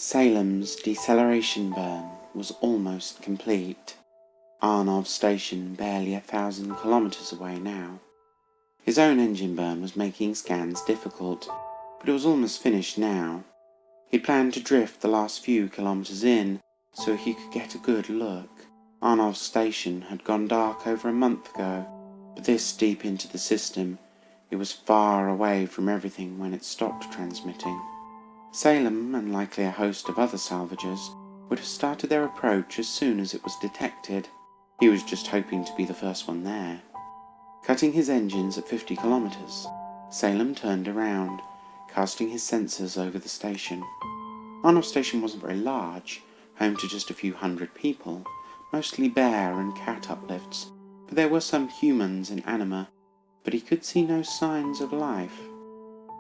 Salem's deceleration burn was almost complete. Arnov Station barely 1,000 kilometers away now. His own engine burn was making scans difficult, but it was almost finished now. He'd planned to drift the last few kilometers in so he could get a good look. Arnov Station had gone dark over a month ago, but this deep into the system, it was far away from everything when it stopped transmitting. Salem, and likely a host of other salvagers, would have started their approach as soon as it was detected. He was just hoping to be the first one there. Cutting his engines at 50 kilometers, Salem turned around, casting his sensors over the station. Arnov Station wasn't very large, home to just a few hundred people, mostly bear and cat uplifts, but there were some humans and anima, but he could see no signs of life.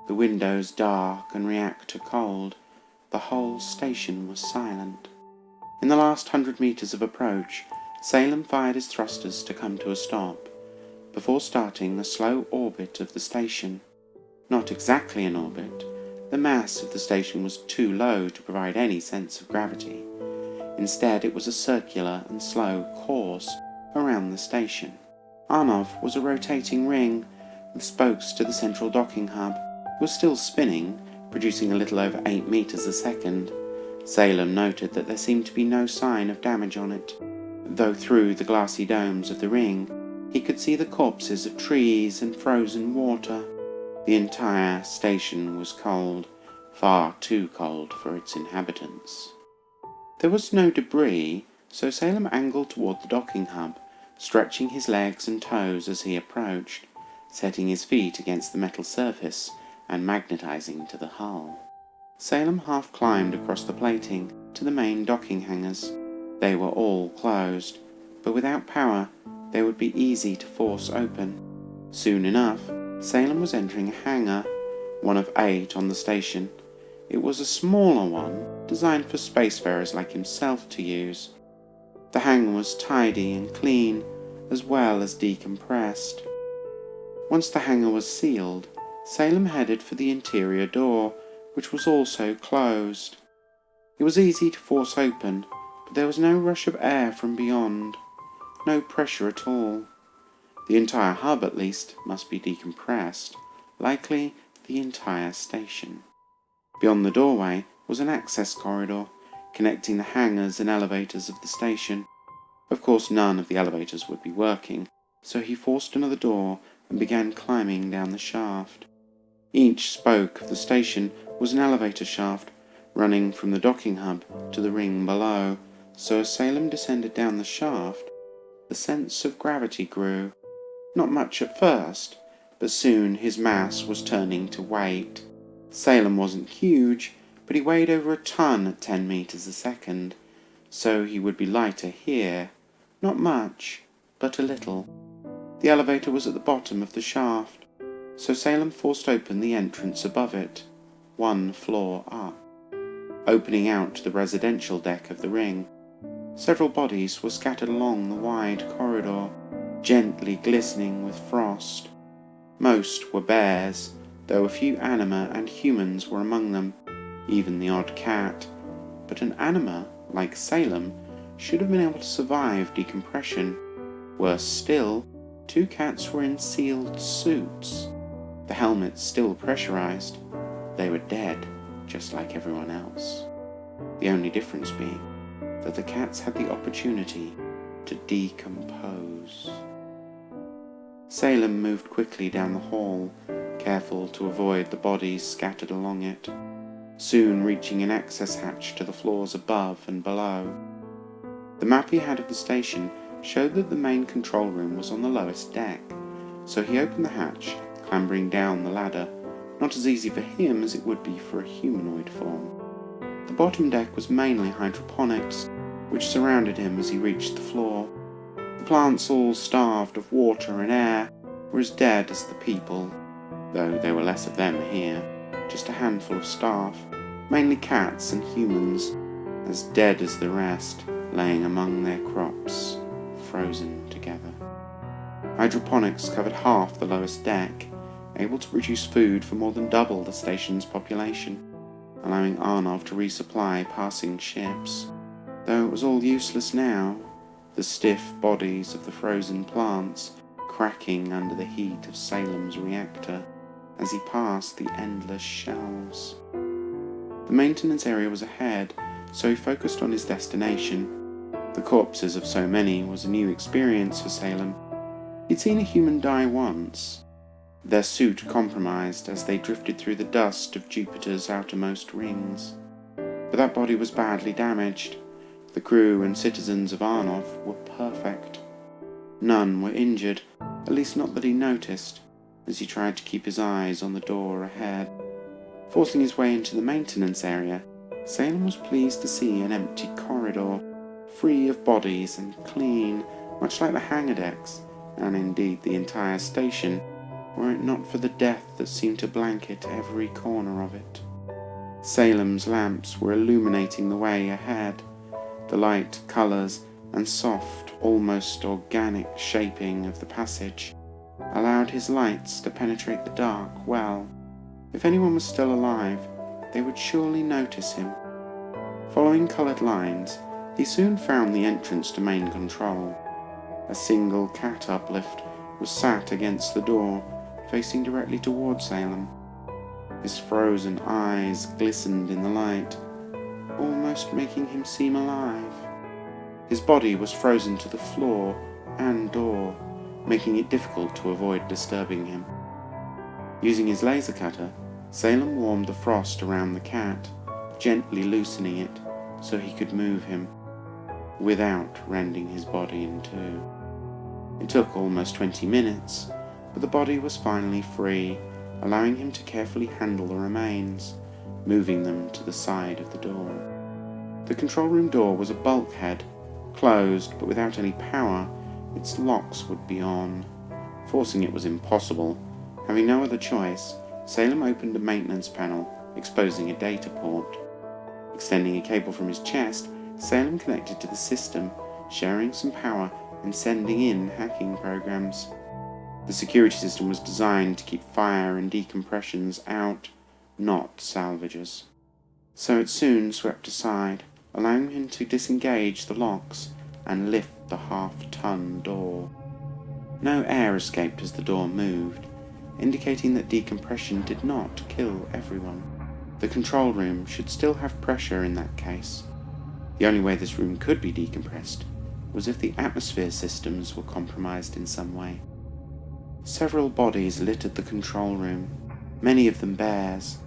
The windows dark and reactor cold, the whole station was silent. In the last 100 meters of approach, Salem fired his thrusters to come to a stop, before starting a slow orbit of the station. Not exactly an orbit. The mass of the station was too low to provide any sense of gravity. Instead, it was a circular and slow course around the station. Arnov was a rotating ring, with spokes to the central docking hub. It was still spinning, producing a little over 8 meters a second. Salem noted that there seemed to be no sign of damage on it, though through the glassy domes of the ring, he could see the corpses of trees and frozen water. The entire station was cold, far too cold for its inhabitants. There was no debris, so Salem angled toward the docking hub, stretching his legs and toes as he approached, setting his feet against the metal surface and magnetizing to the hull. Salem half climbed across the plating to the main docking hangars. They were all closed, but without power, they would be easy to force open. Soon enough, Salem was entering a hangar, one of 8 on the station. It was a smaller one, designed for spacefarers like himself to use. The hangar was tidy and clean, as well as decompressed. Once the hangar was sealed, Salem headed for the interior door, which was also closed. It was easy to force open, but there was no rush of air from beyond, no pressure at all. The entire hub, at least, must be decompressed, likely the entire station. Beyond the doorway was an access corridor, connecting the hangars and elevators of the station. Of course, none of the elevators would be working, so he forced another door and began climbing down the shaft. Each spoke of the station was an elevator shaft, running from the docking hub to the ring below, so as Salem descended down the shaft, the sense of gravity grew. Not much at first, but soon his mass was turning to weight. Salem wasn't huge, but he weighed over a ton at 10 meters a second, so he would be lighter here. Not much, but a little. The elevator was at the bottom of the shaft, so Salem forced open the entrance above it, 1 floor up, opening out to the residential deck of the ring. Several bodies were scattered along the wide corridor, gently glistening with frost. Most were bears, though a few anima and humans were among them, even the odd cat. But an anima, like Salem, should have been able to survive decompression. Worse still, 2 cats were in sealed suits. The helmets still pressurized. They were dead, just like everyone else. The only difference being that the cats had the opportunity to decompose. Salem moved quickly down the hall, careful to avoid the bodies scattered along it, soon reaching an access hatch to the floors above and below. The map he had of the station showed that the main control room was on the lowest deck, so he opened the hatch, clambering down the ladder, not as easy for him as it would be for a humanoid form. The bottom deck was mainly hydroponics, which surrounded him as he reached the floor. The plants, all starved of water and air, were as dead as the people, though there were less of them here, just a handful of staff, mainly cats and humans, as dead as the rest, laying among their crops, frozen together. Hydroponics covered half the lowest deck, able to produce food for more than double the station's population. allowing Arnov to resupply passing ships. Though it was all useless now, the stiff bodies of the frozen plants cracking under the heat of Salem's reactor as he passed the endless shelves. The maintenance area was ahead, so he focused on his destination. The corpses of so many was a new experience for Salem. He'd seen a human die once, their suit compromised as they drifted through the dust of Jupiter's outermost rings. But that body was badly damaged. The crew and citizens of Arnov were perfect. None were injured, at least not that he noticed, as he tried to keep his eyes on the door ahead. Forcing his way into the maintenance area, Salem was pleased to see an empty corridor, free of bodies and clean, much like the hangar decks, and indeed the entire station, were it not for the death that seemed to blanket every corner of it. Salem's lamps were illuminating the way ahead. The light colours and soft, almost organic shaping of the passage allowed his lights to penetrate the dark well. If anyone was still alive, they would surely notice him. Following coloured lines, he soon found the entrance to main control. A single cat uplift was sat against the door, facing directly towards Salem. His frozen eyes glistened in the light, almost making him seem alive. His body was frozen to the floor and door, making it difficult to avoid disturbing him. Using his laser cutter, Salem warmed the frost around the cat, gently loosening it so he could move him, without rending his body in two. It took almost 20 minutes, but the body was finally free, allowing him to carefully handle the remains, moving them to the side of the door. The control room door was a bulkhead, closed but without any power. Its locks would be on. Forcing it was impossible. Having no other choice, Salem opened a maintenance panel, exposing a data port. Extending a cable from his chest, Salem connected to the system, sharing some power and sending in hacking programs. The security system was designed to keep fire and decompressions out, not salvagers. So it soon swept aside, allowing him to disengage the locks and lift the half-ton door. No air escaped as the door moved, indicating that decompression did not kill everyone. The control room should still have pressure in that case. The only way this room could be decompressed was if the atmosphere systems were compromised in some way. Several bodies littered the control room, many of them bears.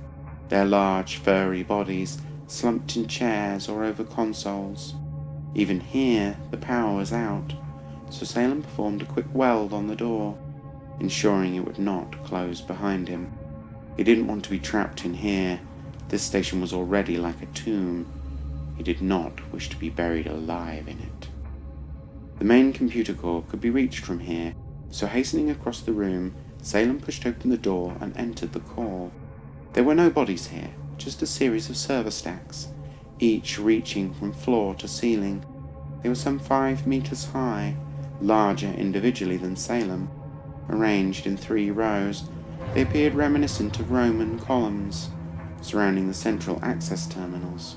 Their large, furry bodies slumped in chairs or over consoles. Even here, the power was out, so Salem performed a quick weld on the door, ensuring it would not close behind him. He didn't want to be trapped in here. This station was already like a tomb. He did not wish to be buried alive in it. The main computer core could be reached from here, so hastening across the room, Salem pushed open the door and entered the core. There were no bodies here, just a series of server stacks, each reaching from floor to ceiling. They were some 5 meters high, larger individually than Salem. Arranged in 3 rows, they appeared reminiscent of Roman columns, surrounding the central access terminals.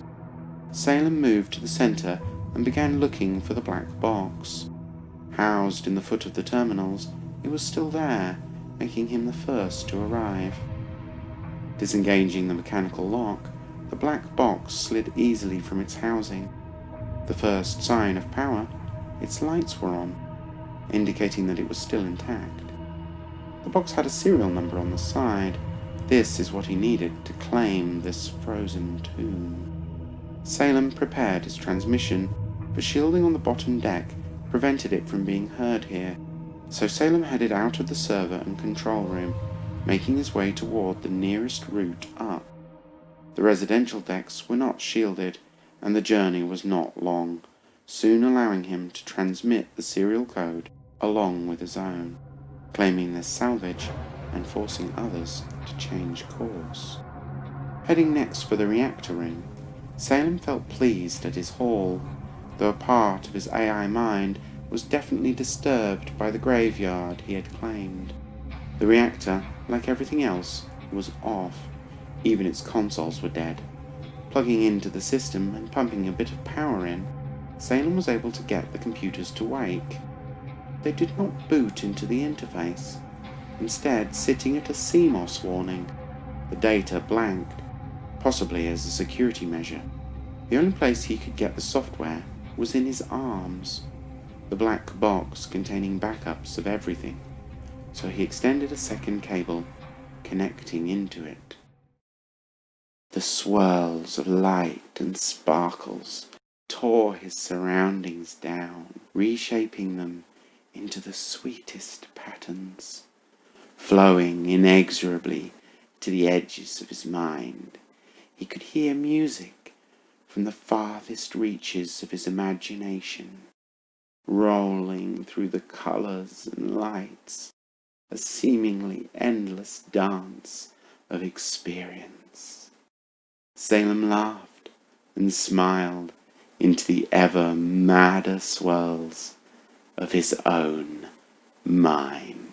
Salem moved to the center and began looking for the black box. Housed in the foot of the terminals, it was still there, making him the first to arrive. Disengaging the mechanical lock, the black box slid easily from its housing. The first sign of power, its lights were on, indicating that it was still intact. The box had a serial number on the side. This is what he needed to claim this frozen tomb. Salem prepared his transmission, but shielding on the bottom deck prevented it from being heard here, so Salem headed out of the server and control room, making his way toward the nearest route up. The residential decks were not shielded, and the journey was not long, soon allowing him to transmit the serial code along with his own, claiming their salvage and forcing others to change course. Heading next for the reactor room, Salem felt pleased at his haul, though a part of his AI mind was definitely disturbed by the graveyard he had claimed. The reactor, like everything else, was off. Even its consoles were dead, Plugging into the system and pumping a bit of power in, Salem was able to get the computers to wake. They did not boot into the interface, instead sitting at a CMOS warning, the data blanked, possibly as a security measure. The only place he could get the software was in his arms, the black box containing backups of everything, so he extended a second cable, connecting into it. The swirls of light and sparkles tore his surroundings down, reshaping them into the sweetest patterns, flowing inexorably to the edges of his mind. He could hear music from the farthest reaches of his imagination, rolling through the colours and lights, a seemingly endless dance of experience. Salem laughed and smiled into the ever madder swirls of his own mind.